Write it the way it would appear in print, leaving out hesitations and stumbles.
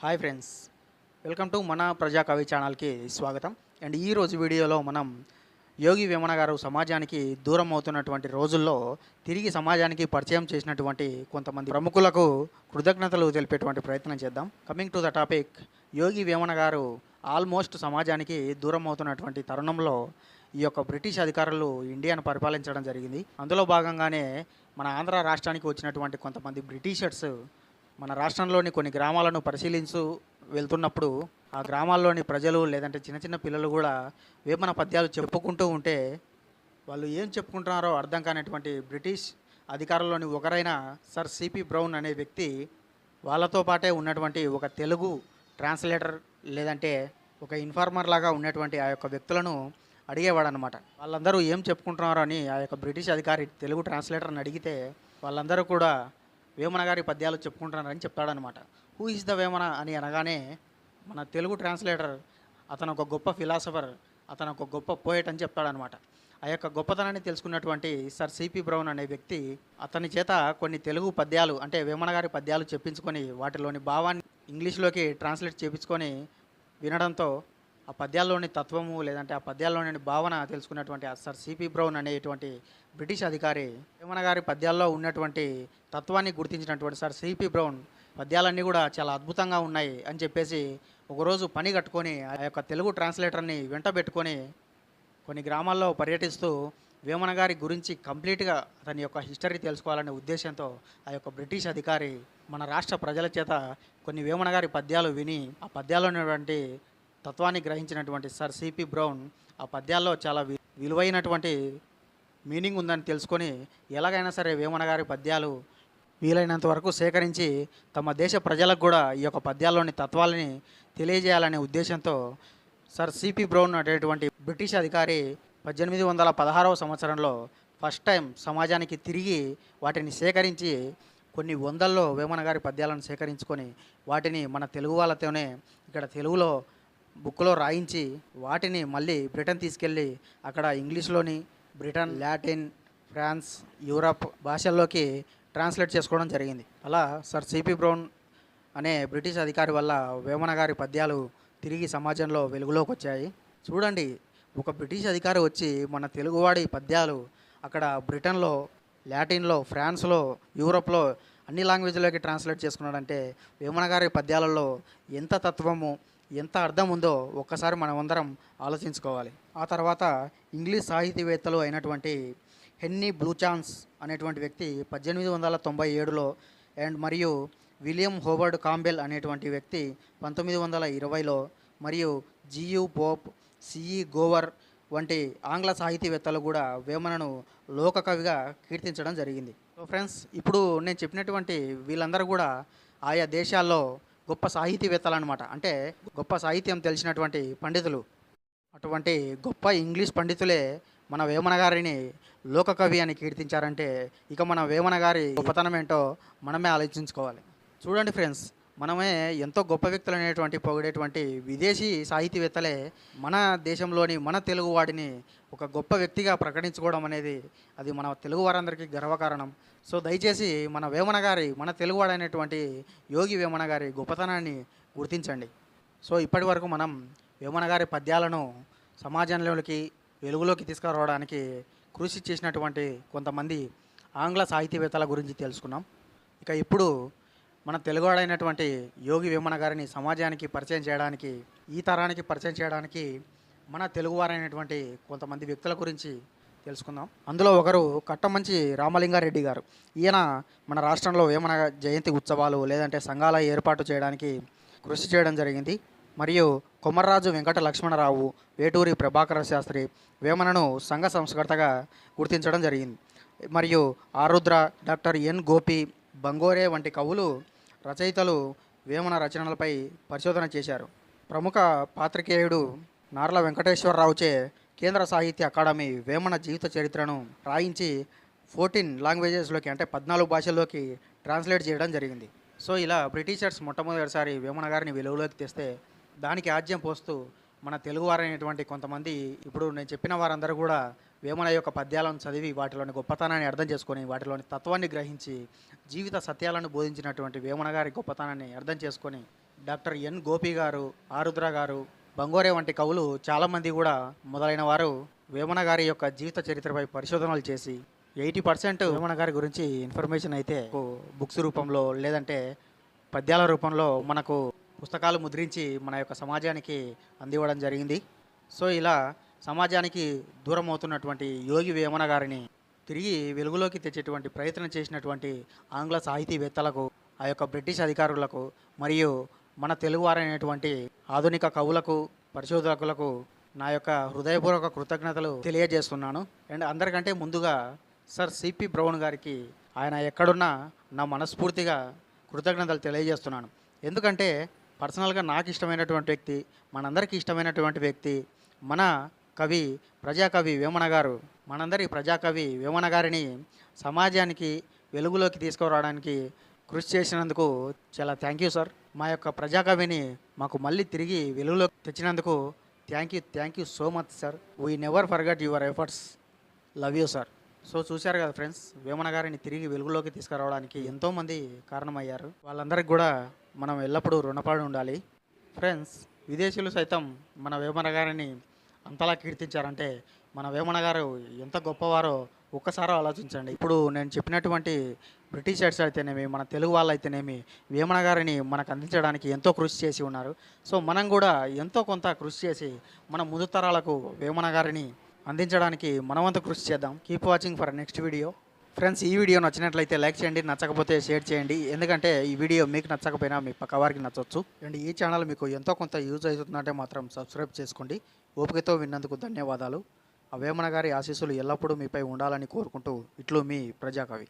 Hi friends, welcome to మన ప్రజా కవి ఛానల్కి స్వాగతం. అండ్ ఈరోజు వీడియోలో మనం యోగి వేమన గారు సమాజానికి దూరం అవుతున్నటువంటి రోజుల్లో తిరిగి సమాజానికి పరిచయం చేసినటువంటి కొంతమంది ప్రముఖులకు కృతజ్ఞతలు తెలిపేటువంటి ప్రయత్నం చేద్దాం. Coming to the topic, Yogi Vemana గారు ఆల్మోస్ట్ సమాజానికి దూరం అవుతున్నటువంటి తరుణంలో ఈ యొక్క బ్రిటిష్ అధికారులు ఇండియాను పరిపాలించడం జరిగింది. అందులో భాగంగానే మన ఆంధ్ర రాష్ట్రానికి వచ్చినటువంటి కొంతమంది బ్రిటిషర్స్ మన రాష్ట్రంలోని కొన్ని గ్రామాలను పరిశీలించు వెళ్తున్నప్పుడు ఆ గ్రామాల్లోని ప్రజలు లేదంటే చిన్న చిన్న పిల్లలు కూడా వేమన పద్యాలు చెప్పుకుంటూ ఉంటే వాళ్ళు ఏం చెప్పుకుంటున్నారో అర్థం కానటువంటి బ్రిటిష్ అధికారుల్లోని ఒకరైన సర్ సిపి బ్రౌన్ అనే వ్యక్తి వాళ్ళతో పాటే ఉన్నటువంటి ఒక తెలుగు ట్రాన్స్లేటర్ లేదంటే ఒక ఇన్ఫార్మర్ లాగా ఉన్నటువంటి ఆ యొక్క వ్యక్తులను అడిగేవాడు అనమాట. వాళ్ళందరూ ఏం చెప్పుకుంటున్నారో అని ఆ యొక్క బ్రిటిష్ అధికారి తెలుగు ట్రాన్స్లేటర్ని అడిగితే వాళ్ళందరూ కూడా వేమన గారి పద్యాలు చెప్పుకుంటున్నారని చెప్తాడనమాట. హూ ఇస్ ద వేమన అని అనగానే మన తెలుగు ట్రాన్స్లేటర్ అతను ఒక గొప్ప ఫిలాసఫర్, అతను ఒక గొప్ప పోయట్ అని చెప్తాడనమాట. ఆ యొక్క గొప్పతనాన్ని తెలుసుకున్నటువంటి సర్ సిపి బ్రౌన్ అనే వ్యక్తి అతని చేత కొన్ని తెలుగు పద్యాలు అంటే వేమన గారి పద్యాలు చెప్పించుకొని వాటిలోని భావాన్ని ఇంగ్లీష్లోకి ట్రాన్స్లేట్ చేయించుకొని వినడంతో ఆ పద్యాల్లోని తత్వము లేదంటే ఆ పద్యాల్లోని భావన తెలుసుకున్నటువంటి ఆ సర్ సిపి బ్రౌన్ అనేటువంటి బ్రిటిష్ అధికారి వేమన గారి పద్యాల్లో ఉన్నటువంటి తత్వాన్ని గుర్తించినటువంటి సర్ సిపి బ్రౌన్ పద్యాలన్నీ కూడా చాలా అద్భుతంగా ఉన్నాయి అని చెప్పేసి ఒకరోజు పని కట్టుకొని ఆ యొక్క తెలుగు ట్రాన్స్లేటర్ని వెంట పెట్టుకొని కొన్ని గ్రామాల్లో పర్యటిస్తూ వేమన గారి గురించి కంప్లీట్గా అతని యొక్క హిస్టరీ తెలుసుకోవాలనే ఉద్దేశంతో ఆ యొక్క బ్రిటిష్ అధికారి మన రాష్ట్ర ప్రజల చేత కొన్ని వేమన గారి పద్యాలు విని ఆ పద్యాల్లో ఉన్నటువంటి తత్వాన్ని గ్రహించినటువంటి సర్ సిపి బ్రౌన్ ఆ పద్యాల్లో చాలా విలువైనటువంటి మీనింగ్ ఉందని తెలుసుకొని ఎలాగైనా సరే వేమన గారి పద్యాలు వీలైనంత వరకు సేకరించి తమ దేశ ప్రజలకు కూడా ఈ యొక్క పద్యాల్లోని తత్వాలని తెలియజేయాలనే ఉద్దేశంతో సర్ సిపి బ్రౌన్ అనేటువంటి బ్రిటిష్ అధికారి 1816వ సంవత్సరంలో ఫస్ట్ టైం సమాజానికి తిరిగి వాటిని సేకరించి కొన్ని వందల్లో వేమన గారి పద్యాలను సేకరించుకొని వాటిని మన తెలుగు వాళ్ళతోనే ఇక్కడ తెలుగులో బుక్లో రాయించి వాటిని మళ్ళీ బ్రిటన్ తీసుకెళ్ళి అక్కడ ఇంగ్లీష్లోని బ్రిటన్, లాటిన్, ఫ్రాన్స్, యూరప్ భాషల్లోకి ట్రాన్స్లేట్ చేసుకోవడం జరిగింది. అలా సర్ సిపి బ్రౌన్ అనే బ్రిటిష్ అధికారి వల్ల వేమన గారి పద్యాలు తిరిగి సమాజంలో వెలుగులోకి వచ్చాయి. చూడండి, ఒక బ్రిటిష్ అధికారి వచ్చి మన తెలుగువాడి పద్యాలు అక్కడ బ్రిటన్లో, లాటిన్లో, ఫ్రాన్స్లో, యూరోప్లో అన్ని లాంగ్వేజ్లోకి ట్రాన్స్లేట్ చేసుకున్నాడంటే వేమన గారి పద్యాలలో ఎంత తత్వము ఎంత అర్థం ఉందో ఒక్కసారి మనం అందరం ఆలోచించుకోవాలి. ఆ తర్వాత ఇంగ్లీష్ సాహితీవేత్తలు అయినటువంటి హెన్నీ బ్లూచాన్స్ అనేటువంటి వ్యక్తి 1897లో అండ్ మరియు విలియం హోవర్డ్ కాంబెల్ అనేటువంటి వ్యక్తి 1920లో మరియు జియు పోప్, సిఈ గోవర్ వంటి ఆంగ్ల సాహితీవేత్తలు కూడా వేమనను లోకకవిగా కీర్తించడం జరిగింది. సో ఫ్రెండ్స్, ఇప్పుడు నేను చెప్పినటువంటి వీళ్ళందరూ కూడా ఆయా దేశాల్లో గొప్ప సాహితీవేత్తలు అనమాట. అంటే గొప్ప సాహిత్యం తెలిసినటువంటి పండితులు. అటువంటి గొప్ప ఇంగ్లీష్ పండితులే మన వేమన గారిని లోకకవి అని కీర్తించారంటే ఇక మన వేమన గారి గొప్పతనం ఏంటో మనమే ఆలోచించుకోవాలి. చూడండి ఫ్రెండ్స్, మనమే ఎంతో గొప్ప వ్యక్తులు అనేటువంటి పొగిడేటువంటి విదేశీ సాహితీవేత్తలే మన దేశంలోని మన తెలుగు వాడిని ఒక గొప్ప వ్యక్తిగా ప్రకటించుకోవడం అనేది అది మన తెలుగు వారందరికీ గర్వకారణం. సో దయచేసి మన వేమన గారి మన తెలుగువాడైనటువంటి యోగి వేమన గారి గొప్పతనాన్ని గుర్తించండి. సో ఇప్పటి వరకు మనం వేమన గారి పద్యాలను సమాజంలోకి వెలుగులోకి తీసుకురావడానికి కృషి చేసినటువంటి కొంతమంది ఆంగ్ల సాహితీవేత్తల గురించి తెలుసుకున్నాం. ఇక ఇప్పుడు మన తెలుగువాడైనటువంటి యోగి వేమన గారిని సమాజానికి పరిచయం చేయడానికి, ఈ తరానికి పరిచయం చేయడానికి మన తెలుగువారైనటువంటి కొంతమంది వ్యక్తుల గురించి తెలుసుకుందాం. అందులో ఒకరు కట్టమంచి రామలింగారెడ్డి గారు. ఈయన మన రాష్ట్రంలో వేమన జయంతి ఉత్సవాలు లేదంటే సంఘాల ఏర్పాటు చేయడానికి కృషి చేయడం జరిగింది. మరియు కొమర్రాజు వెంకట లక్ష్మణరావు, వేటూరి ప్రభాకర శాస్త్రి వేమనను సంఘ సంస్కర్తగా గుర్తించడం జరిగింది. మరియు ఆరుద్ర, డాక్టర్ ఎన్ గోపి, బంగోరే వంటి కవులు రచయితలు వేమన రచనలపై పరిశోధన చేశారు. ప్రముఖ పాత్రికేయుడు నార్ల వెంకటేశ్వరరావుచే కేంద్ర సాహిత్య అకాడమీ వేమన జీవిత చరిత్రను రాయించి 14 లాంగ్వేజెస్లోకి అంటే 14 భాషల్లోకి ట్రాన్స్లేట్ చేయడం జరిగింది. సో ఇలా బ్రిటిషర్స్ మొట్టమొదటిసారి వేమన గారిని వెలుగులోకి తెస్తే దానికి ఆజ్యం పోస్తూ మన తెలుగువారైనటువంటి కొంతమంది ఇప్పుడు నేను చెప్పిన వారందరూ కూడా వేమన యొక్క పద్యాలను చదివి వాటిలోని గొప్పతనాన్ని అర్థం చేసుకొని వాటిలోని తత్వాన్ని గ్రహించి జీవిత సత్యాలను బోధించినటువంటి వేమన గారి గొప్పతనాన్ని అర్థం చేసుకొని డాక్టర్ ఎన్ గోపి గారు, ఆరుద్ర గారు, బంగోరే వంటి కవులు చాలామంది కూడా మొదలైన వారు వేమన గారి యొక్క జీవిత చరిత్రపై పరిశోధనలు చేసి 80% వేమన గారి గురించి ఇన్ఫర్మేషన్ అయితే బుక్స్ రూపంలో లేదంటే పద్యాల రూపంలో మనకు పుస్తకాలు ముద్రించి మన యొక్క సమాజానికి అందివ్వడం జరిగింది. సో ఇలా సమాజానికి దూరం అవుతున్నటువంటి యోగి వేమన గారిని తిరిగి వెలుగులోకి తెచ్చేటువంటి ప్రయత్నం చేసినటువంటి ఆంగ్ల సాహితీవేత్తలకు, ఆ యొక్క బ్రిటిష్ అధికారులకు మరియు మన తెలుగువారైనటువంటి ఆధునిక కవులకు, పరిశోధకులకు నా యొక్క హృదయపూర్వక కృతజ్ఞతలు తెలియజేస్తున్నాను. అండ్ అందరికంటే ముందుగా సర్ సిపి బ్రౌన్ గారికి ఆయన ఎక్కడున్నా నా మనస్ఫూర్తిగా కృతజ్ఞతలు తెలియజేస్తున్నాను. ఎందుకంటే పర్సనల్గా నాకు ఇష్టమైనటువంటి వ్యక్తి, మనందరికీ ఇష్టమైనటువంటి వ్యక్తి మన కవి, ప్రజాకవి వేమన గారు. మనందరి ప్రజాకవి వేమన గారిని సమాజానికి వెలుగులోకి తీసుకురావడానికి కృషి చేసినందుకు చాలా థ్యాంక్ యూ సార్. మా యొక్క ప్రజాకవిని మాకు మళ్ళీ తిరిగి వెలుగులోకి తెచ్చినందుకు thank you so much sir. We never forget your efforts. Love you sir. So చూశారు కదా ఫ్రెండ్స్, వేమన గారిని తిరిగి వెలుగులోకి తీసుకురావడానికి ఎంతోమంది కారణమయ్యారు. వాళ్ళందరికీ కూడా మనం ఎల్లప్పుడూ రుణపడి ఉండాలి. ఫ్రెండ్స్, విదేశీయులు సైతం మన వేమన గారిని అంతలా కీర్తించారంటే మన వేమన గారు ఎంత గొప్పవారో ఒక్కసారి ఆలోచించండి. ఇప్పుడు నేను చెప్పినటువంటి బ్రిటిషర్స్ అయితేనేమి, మన తెలుగు వాళ్ళు అయితేనేమి వేమన గారిని మనకు అందించడానికి ఎంతో కృషి చేసి ఉన్నారు. సో మనం కూడా ఎంతో కొంత కృషి చేసి మన ముందు తరాలకు వేమన గారిని అందించడానికి మనమంతా కృషి చేద్దాం. Keep watching for next video. Friends, ఈ వీడియో నచ్చినట్లయితే లైక్ చేయండి, నచ్చకపోతే షేర్ చేయండి. ఎందుకంటే ఈ వీడియో మీకు నచ్చకపోయినా మీ పక్క వారికి నచ్చవచ్చు. అండ్ ఈ ఛానల్ మీకు ఎంతో కొంత యూజ్ అవుతుందంటే మాత్రం సబ్స్క్రైబ్ చేసుకోండి. ఓపికతో విన్నందుకు ధన్యవాదాలు. ఆ వేమన గారి ఆశీస్సులు ఎల్లప్పుడూ మీపై ఉండాలని కోరుకుంటూ ఇట్లు మీ ప్రజాకవి.